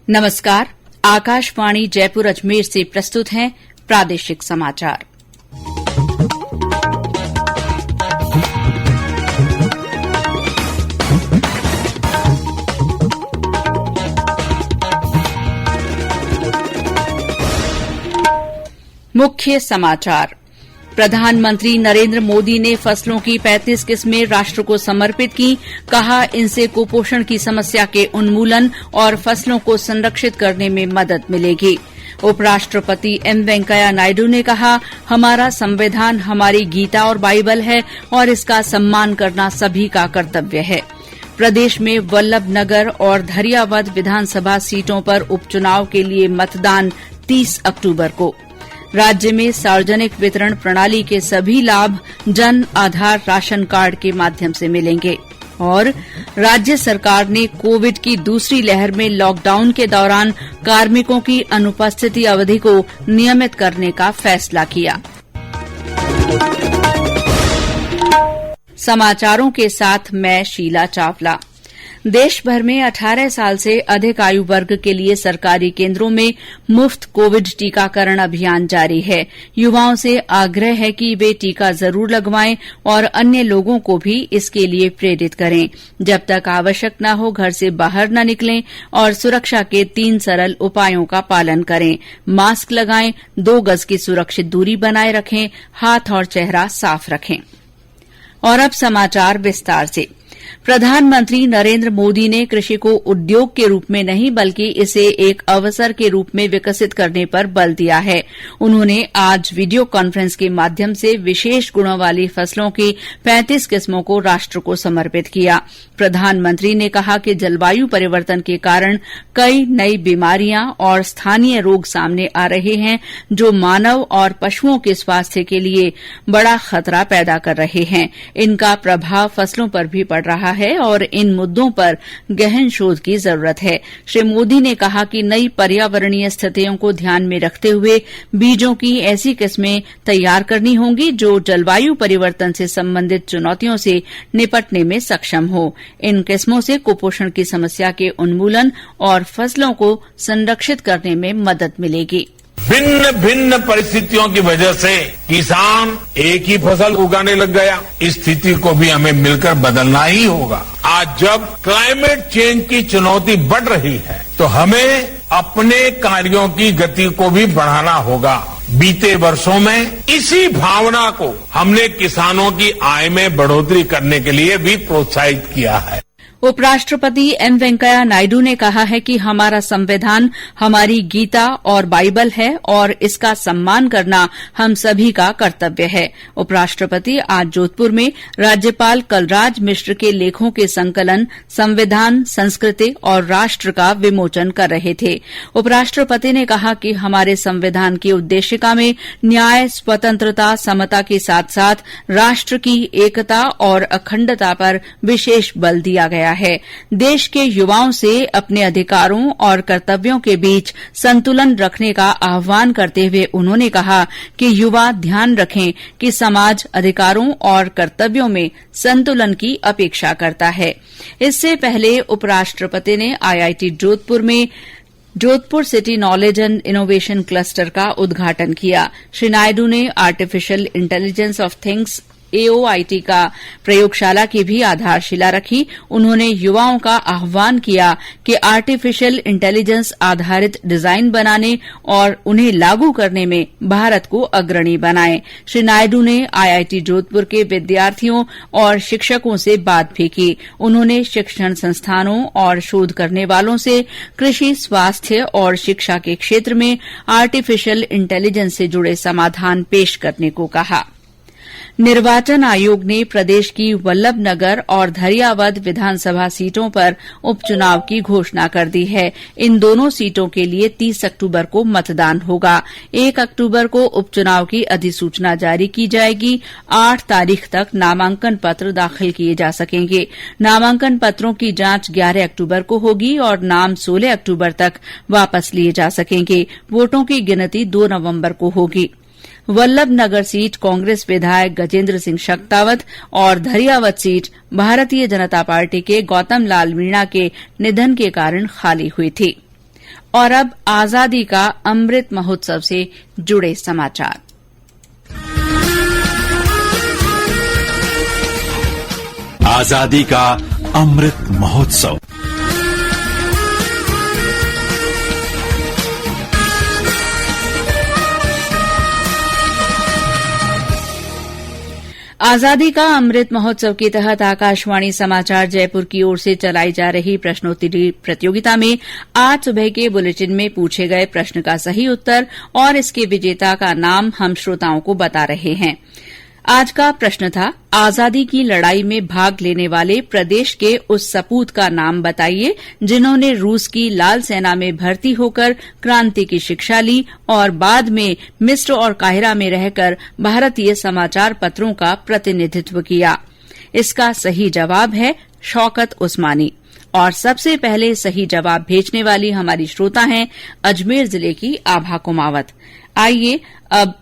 नमस्कार। आकाशवाणी जयपुर अजमेर से प्रस्तुत हैं प्रादेशिक समाचार। मुख्य समाचार। प्रधानमंत्री नरेंद्र मोदी ने फसलों की 35 किस्में राष्ट्र को समर्पित की। कहा, इनसे कुपोषण की समस्या के उन्मूलन और फसलों को संरक्षित करने में मदद मिलेगी। उपराष्ट्रपति एम वेंकैया नायडू ने कहा, हमारा संविधान हमारी गीता और बाइबल है और इसका सम्मान करना सभी का कर्तव्य है। प्रदेश में वल्लभनगर और धरियावद विधानसभा सीटों पर उपचुनाव के लिए मतदान 30 अक्टूबर को। राज्य में सार्वजनिक वितरण प्रणाली के सभी लाभ जन आधार राशन कार्ड के माध्यम से मिलेंगे। और राज्य सरकार ने कोविड की दूसरी लहर में लॉकडाउन के दौरान कार्मिकों की अनुपस्थिति अवधि को नियमित करने का फैसला किया। समाचारों के साथ मैं शीला चावला। देश भर में 18 साल से अधिक आयु वर्ग के लिए सरकारी केंद्रों में मुफ्त कोविड टीकाकरण अभियान जारी है। युवाओं से आग्रह है कि वे टीका जरूर लगवाएं और अन्य लोगों को भी इसके लिए प्रेरित करें। जब तक आवश्यक न हो, घर से बाहर न निकलें और सुरक्षा के 3 सरल उपायों का पालन करें। मास्क लगाएं, 2 गज की सुरक्षित दूरी बनाए रखें, हाथ और चेहरा साफ रखें। और अब समाचार विस्तार से। प्रधानमंत्री नरेंद्र मोदी ने कृषि को उद्योग के रूप में नहीं बल्कि इसे एक अवसर के रूप में विकसित करने पर बल दिया है। उन्होंने आज वीडियो कॉन्फ्रेंस के माध्यम से विशेष गुणों वाली फसलों की 35 किस्मों को राष्ट्र को समर्पित किया। प्रधानमंत्री ने कहा कि जलवायु परिवर्तन के कारण कई नई बीमारियां और स्थानीय रोग सामने आ रहे हैं जो मानव और पशुओं के स्वास्थ्य के लिए बड़ा खतरा पैदा कर रहे हैं। इनका प्रभाव फसलों पर भी पड़ रहा है और इन मुद्दों पर गहन शोध की जरूरत है। श्री मोदी ने कहा कि नई पर्यावरणीय स्थितियों को ध्यान में रखते हुए बीजों की ऐसी किस्में तैयार करनी होंगी जो जलवायु परिवर्तन से संबंधित चुनौतियों से निपटने में सक्षम हो। इन किस्मों से कुपोषण की समस्या के उन्मूलन और फसलों को संरक्षित करने में मदद मिलेगी। भिन्न भिन्न परिस्थितियों की वजह से किसान एक ही फसल उगाने लग गया। इस स्थिति को भी हमें मिलकर बदलना ही होगा। आज जब क्लाइमेट चेंज की चुनौती बढ़ रही है तो हमें अपने कार्यों की गति को भी बढ़ाना होगा। बीते वर्षों में इसी भावना को हमने किसानों की आय में बढ़ोतरी करने के लिए भी प्रोत्साहित किया है। उपराष्ट्रपति एम वेंकैया नायडू ने कहा है कि हमारा संविधान हमारी गीता और बाइबल है और इसका सम्मान करना हम सभी का कर्तव्य है। उपराष्ट्रपति आज जोधपुर में राज्यपाल कलराज मिश्र के लेखों के संकलन संविधान, संस्कृति और राष्ट्र का विमोचन कर रहे थे। उपराष्ट्रपति ने कहा कि हमारे संविधान की उद्देशिका में न्याय, स्वतंत्रता, समता के साथ साथ राष्ट्र की एकता और अखंडता पर विशेष बल दिया गया है। देश के युवाओं से अपने अधिकारों और कर्तव्यों के बीच संतुलन रखने का आह्वान करते हुए उन्होंने कहा कि युवा ध्यान रखें कि समाज अधिकारों और कर्तव्यों में संतुलन की अपेक्षा करता है। इससे पहले उपराष्ट्रपति ने आईआईटी जोधपुर में Jodhpur city knowledge and innovation cluster का उद्घाटन किया। श्री नायडू ने artificial intelligence of things AOIT का प्रयोगशाला की भी आधारशिला रखी। उन्होंने युवाओं का आह्वान किया कि आर्टिफिशियल इंटेलिजेंस आधारित डिजाइन बनाने और उन्हें लागू करने में भारत को अग्रणी बनाएं। श्री नायडू ने IIT जोधपुर के विद्यार्थियों और शिक्षकों से बात भी की। उन्होंने शिक्षण संस्थानों और शोध करने वालों से कृषि, स्वास्थ्य और शिक्षा के क्षेत्र में आर्टिफिशियल इंटेलिजेंस से जुड़े समाधान पेश करने को कहा। निर्वाचन आयोग ने प्रदेश की वल्लभनगर और धरियावद विधानसभा सीटों पर उपचुनाव की घोषणा कर दी है। इन दोनों सीटों के लिए 30 अक्टूबर को मतदान होगा। 1 अक्टूबर को उपचुनाव की अधिसूचना जारी की जाएगी। 8 तारीख तक नामांकन पत्र दाखिल किए जा सकेंगे। नामांकन पत्रों की जांच 11 अक्टूबर को होगी और नाम 16 अक्टूबर तक वापस लिए जा सकेंगे। वोटों की गिनती 2 नवंबर को होगी। वल्लभनगर सीट कांग्रेस विधायक गजेंद्र सिंह शक्तावत और धरियावद सीट भारतीय जनता पार्टी के गौतम लाल मीणा के निधन के कारण खाली हुई थी। और अब आजादी का अमृत महोत्सव से जुड़े समाचार। आजादी का अमृत महोत्सव। आजादी का अमृत महोत्सव के तहत आकाशवाणी समाचार जयपुर की ओर से चलाई जा रही प्रश्नोत्तरी प्रतियोगिता में आज सुबह के बुलेटिन में पूछे गए प्रश्न का सही उत्तर और इसके विजेता का नाम हम श्रोताओं को बता रहे हैं। आज का प्रश्न था, आजादी की लड़ाई में भाग लेने वाले प्रदेश के उस सपूत का नाम बताइए जिन्होंने रूस की लाल सेना में भर्ती होकर क्रांति की शिक्षा ली और बाद में मिस्र और काहिरा में रहकर भारतीय समाचार पत्रों का प्रतिनिधित्व किया। इसका सही जवाब है शौकत उस्मानी। और सबसे पहले सही जवाब भेजने वाली हमारी श्रोता हैं अजमेर जिले की आभा कुमावत। आइए अब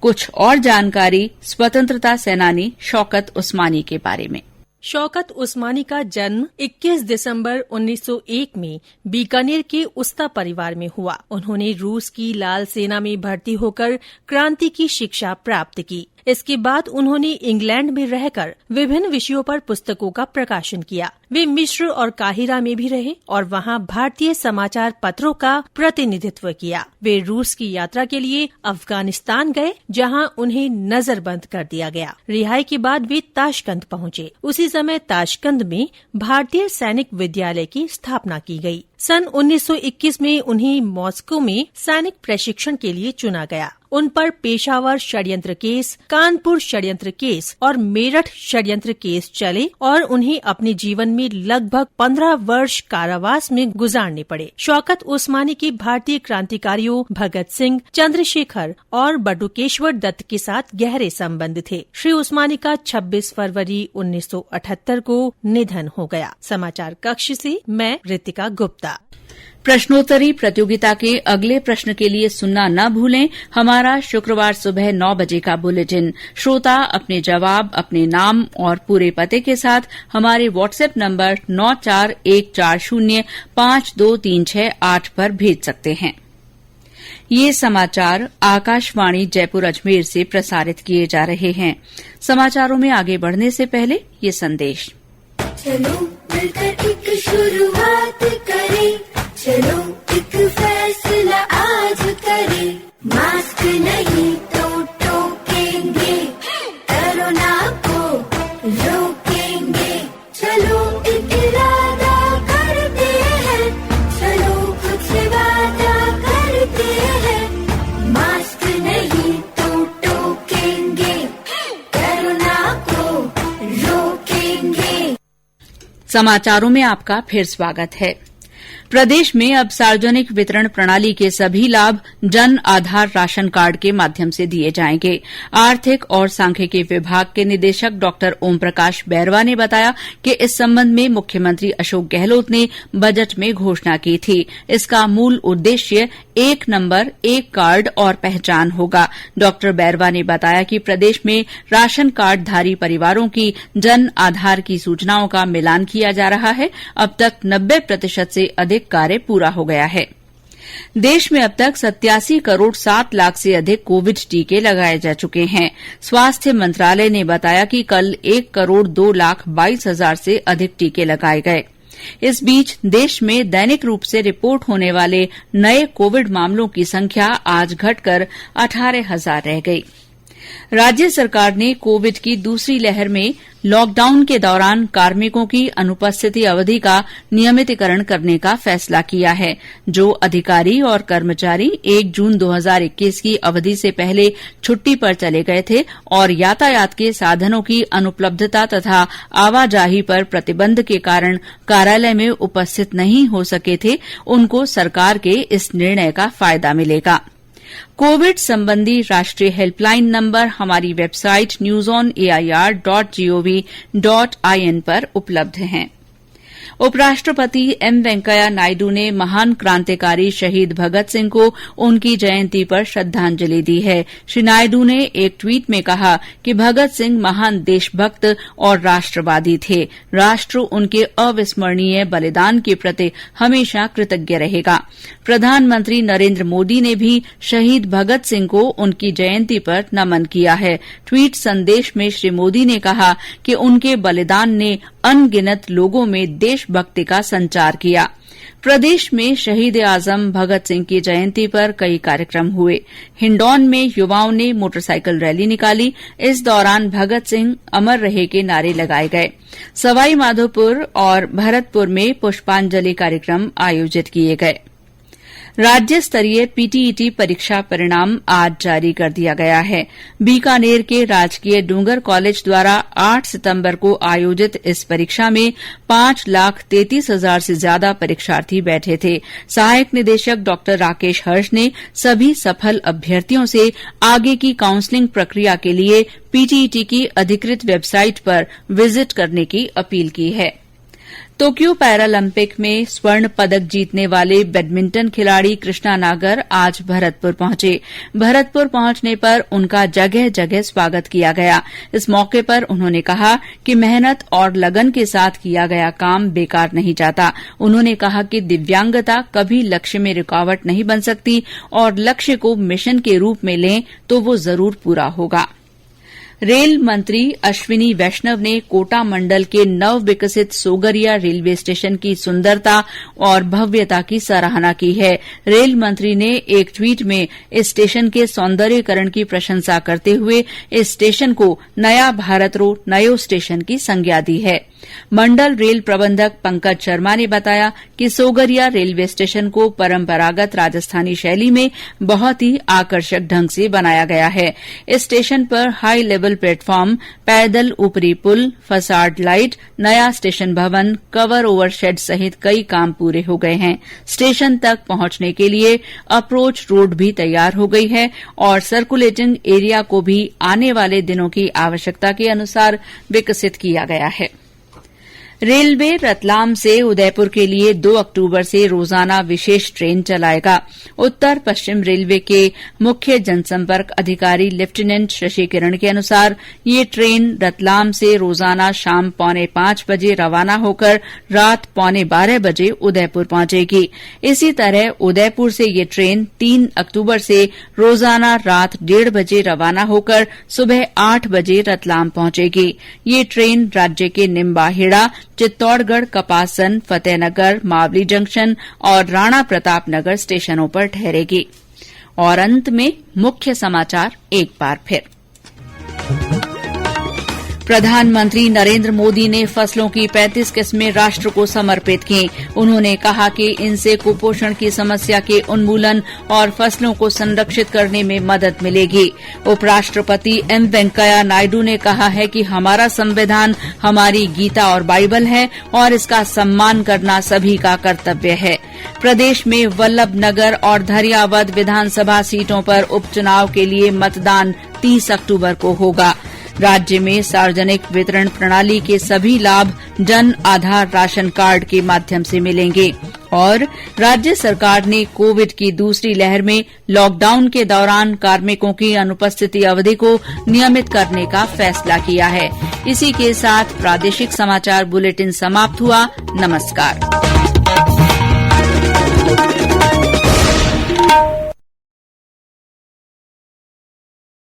कुछ और जानकारी स्वतंत्रता सेनानी शौकत उस्मानी के बारे में। शौकत उस्मानी का जन्म 21 दिसंबर 1901 में बीकानेर के उस्ता परिवार में हुआ। उन्होंने रूस की लाल सेना में भर्ती होकर क्रांति की शिक्षा प्राप्त की। इसके बाद उन्होंने इंग्लैंड में रहकर विभिन्न विषयों पर पुस्तकों का प्रकाशन किया। वे मिस्र और काहिरा में भी रहे और वहां भारतीय समाचार पत्रों का प्रतिनिधित्व किया। वे रूस की यात्रा के लिए अफगानिस्तान गए, जहां उन्हें नजरबंद कर दिया गया। रिहाई के बाद वे ताशकंद पहुंचे। उसी समय ताशकंद में भारतीय सैनिक विद्यालय की स्थापना की गई। सन 1921 में उन्हें मॉस्को में सैनिक प्रशिक्षण के लिए चुना गया। उन पर पेशावर षड्यंत्र केस, कानपुर षड्यंत्र केस और मेरठ षड्यंत्र केस चले और उन्हें अपने जीवन में लगभग 15 वर्ष कारावास में गुजारने पड़े। शौकत उस्मानी के भारतीय क्रांतिकारियों भगत सिंह, चंद्रशेखर और बटुकेश्वर दत्त के साथ गहरे संबंध थे। श्री उस्मानी का 26 फरवरी 1978 को निधन हो गया। समाचार कक्ष से मैं रितिका गुप्ता। प्रश्नोत्तरी प्रतियोगिता के अगले प्रश्न के लिए सुनना न भूलें हमारा शुक्रवार सुबह 9 बजे का बुलेटिन। श्रोता अपने जवाब, अपने नाम और पूरे पते के साथ हमारे व्हाट्सएप नंबर 9414052368 पर भेज सकते हैं। ये समाचार आकाशवाणी जयपुर अजमेर से प्रसारित किए जा रहे हैं। समाचारों में आगे बढ़ने से पहले ये संदेश। चलो मिलकर एक शुरुआत करें, चलो एक फैसला आज करें, मास्क नहीं तो टोकेंगे, कोरोना को रोकेंगे, चलो एक इरादा करते हैं, चलो कुछ वादा करते हैं, मास्क नहीं तो टोकेंगे, कोरोना को रोकेंगे। समाचारों में आपका फिर स्वागत है। प्रदेश में अब सार्वजनिक वितरण प्रणाली के सभी लाभ जन आधार राशन कार्ड के माध्यम से दिए जाएंगे। आर्थिक और सांख्यिकी विभाग के निदेशक डॉक्टर ओम प्रकाश बैरवा ने बताया कि इस संबंध में मुख्यमंत्री अशोक गहलोत ने बजट में घोषणा की थी। इसका मूल उद्देश्य एक नंबर, एक कार्ड और पहचान होगा। डॉक्टर बैरवा ने बताया कि प्रदेश में राशन कार्डधारी परिवारों की जन आधार की सूचनाओं का मिलान किया जा रहा है। अब तक 90% से अधिक कार्य पूरा हो गया है। देश में अब तक 87 करोड़ 7 लाख से अधिक कोविड टीके लगाए जा चुके हैं। स्वास्थ्य मंत्रालय ने बताया कि कल 1 करोड़ 2 लाख 22 हजार से अधिक टीके लगाए गए। इस बीच देश में दैनिक रूप से रिपोर्ट होने वाले नए कोविड मामलों की संख्या आज घटकर 18,000 रह गई। राज्य सरकार ने कोविड की दूसरी लहर में लॉकडाउन के दौरान कार्मिकों की अनुपस्थिति अवधि का नियमितीकरण करने का फैसला किया है। जो अधिकारी और कर्मचारी 1 जून 2021 की अवधि से पहले छुट्टी पर चले गए थे और यातायात के साधनों की अनुपलब्धता तथा आवाजाही पर प्रतिबंध के कारण कार्यालय में उपस्थित नहीं हो सके थे, उनको सरकार के इस निर्णय का फायदा मिलेगा। कोविड संबंधी राष्ट्रीय हेल्पलाइन नंबर हमारी वेबसाइट newsonair.gov.in पर उपलब्ध हैं। उपराष्ट्रपति एम वेंकैया नायडू ने महान क्रांतिकारी शहीद भगत सिंह को उनकी जयंती पर श्रद्धांजलि दी है। श्री नायडू ने एक ट्वीट में कहा कि भगत सिंह महान देशभक्त और राष्ट्रवादी थे। राष्ट्र उनके अविस्मरणीय बलिदान के प्रति हमेशा कृतज्ञ रहेगा। प्रधानमंत्री नरेंद्र मोदी ने भी शहीद भगत सिंह को उनकी जयंती पर नमन किया है। ट्वीट संदेश में श्री मोदी ने कहा कि उनके बलिदान ने अनगिनत लोगों में देशभक्ति का संचार किया। प्रदेश में शहीद आजम भगत सिंह की जयंती पर कई कार्यक्रम हुए। हिंडौन में युवाओं ने मोटरसाइकिल रैली निकाली। इस दौरान भगत सिंह अमर रहे के नारे लगाए गए। सवाई माधोपुर और भरतपुर में पुष्पांजलि कार्यक्रम आयोजित किए गए। राज्य स्तरीय पीटीईटी परीक्षा परिणाम आज जारी कर दिया गया है। बीकानेर के राजकीय डूंगर कॉलेज द्वारा 8 सितंबर को आयोजित इस परीक्षा में 5,33,000 से ज्यादा परीक्षार्थी बैठे थे। सहायक निदेशक डॉ राकेश हर्ष ने सभी सफल अभ्यर्थियों से आगे की काउंसलिंग प्रक्रिया के लिए पीटीईटी की अधिकृत वेबसाइट पर विजिट करने की अपील की है। टोक्यो पैरालंपिक में स्वर्ण पदक जीतने वाले बैडमिंटन खिलाड़ी कृष्णा नागर आज भरतपुर पहुंचे। भरतपुर पहुंचने पर उनका जगह जगह स्वागत किया गया। इस मौके पर उन्होंने कहा कि मेहनत और लगन के साथ किया गया काम बेकार नहीं जाता। उन्होंने कहा कि दिव्यांगता कभी लक्ष्य में रुकावट नहीं बन सकती और लक्ष्य को मिशन के रूप में लें तो वो जरूर पूरा होगा। रेल मंत्री अश्विनी वैष्णव ने कोटा मंडल के नव विकसित सोगरिया रेलवे स्टेशन की सुंदरता और भव्यता की सराहना की है। रेल मंत्री ने एक ट्वीट में इस स्टेशन के सौंदर्यीकरण की प्रशंसा करते हुए इस स्टेशन को नया भारत रो नयो स्टेशन की संज्ञा दी है। मंडल रेल प्रबंधक पंकज शर्मा ने बताया कि सोगरिया रेलवे स्टेशन को परंपरागत राजस्थानी शैली में बहुत ही आकर्षक ढंग से बनाया गया है। इस स्टेशन पर हाई लेवल प्लेटफॉर्म, पैदल ऊपरी पुल, फसाड लाइट, नया स्टेशन भवन, कवर ओवर शेड सहित कई काम पूरे हो गए हैं। स्टेशन तक पहुंचने के लिए अप्रोच रोड भी तैयार हो गई है और सर्कुलेटिंग एरिया को भी आने वाले दिनों की आवश्यकता के अनुसार विकसित किया गया है। रेलवे रतलाम से उदयपुर के लिए 2 अक्टूबर से रोजाना विशेष ट्रेन चलाएगा। उत्तर पश्चिम रेलवे के मुख्य जनसंपर्क अधिकारी लेफ्टिनेंट शशि किरण के अनुसार ये ट्रेन रतलाम से रोजाना शाम 4:45 बजे रवाना होकर रात 11:15 बजे उदयपुर पहुंचेगी। इसी तरह उदयपुर से ये ट्रेन 3 अक्टूबर से रोजाना रात 1:30 बजे रवाना होकर सुबह 8 बजे रतलाम पहुंचेगी। ये ट्रेन राज्य के निम्बाहेड़ा, चित्तौड़गढ़, कपासन, फतेहनगर, मावली जंक्शन और राणा प्रताप नगर स्टेशनों पर ठहरेगी। और अंत में मुख्य समाचार एक बार फिर। प्रधानमंत्री नरेंद्र मोदी ने फसलों की 35 किस्में राष्ट्र को समर्पित की। उन्होंने कहा कि इनसे कुपोषण की समस्या के उन्मूलन और फसलों को संरक्षित करने में मदद मिलेगी। उपराष्ट्रपति एम वेंकैया नायडू ने कहा है कि हमारा संविधान हमारी गीता और बाइबल है और इसका सम्मान करना सभी का कर्तव्य है। प्रदेश में वल्लभनगर और धरियावद विधानसभा सीटों पर उपचुनाव के लिए मतदान 30 अक्टूबर को होगा। राज्य में सार्वजनिक वितरण प्रणाली के सभी लाभ जन आधार राशन कार्ड के माध्यम से मिलेंगे। और राज्य सरकार ने कोविड की दूसरी लहर में लॉकडाउन के दौरान कार्मिकों की अनुपस्थिति अवधि को नियमित करने का फैसला किया है। इसी के साथ प्रादेशिक समाचार बुलेटिन समाप्त हुआ। नमस्कार।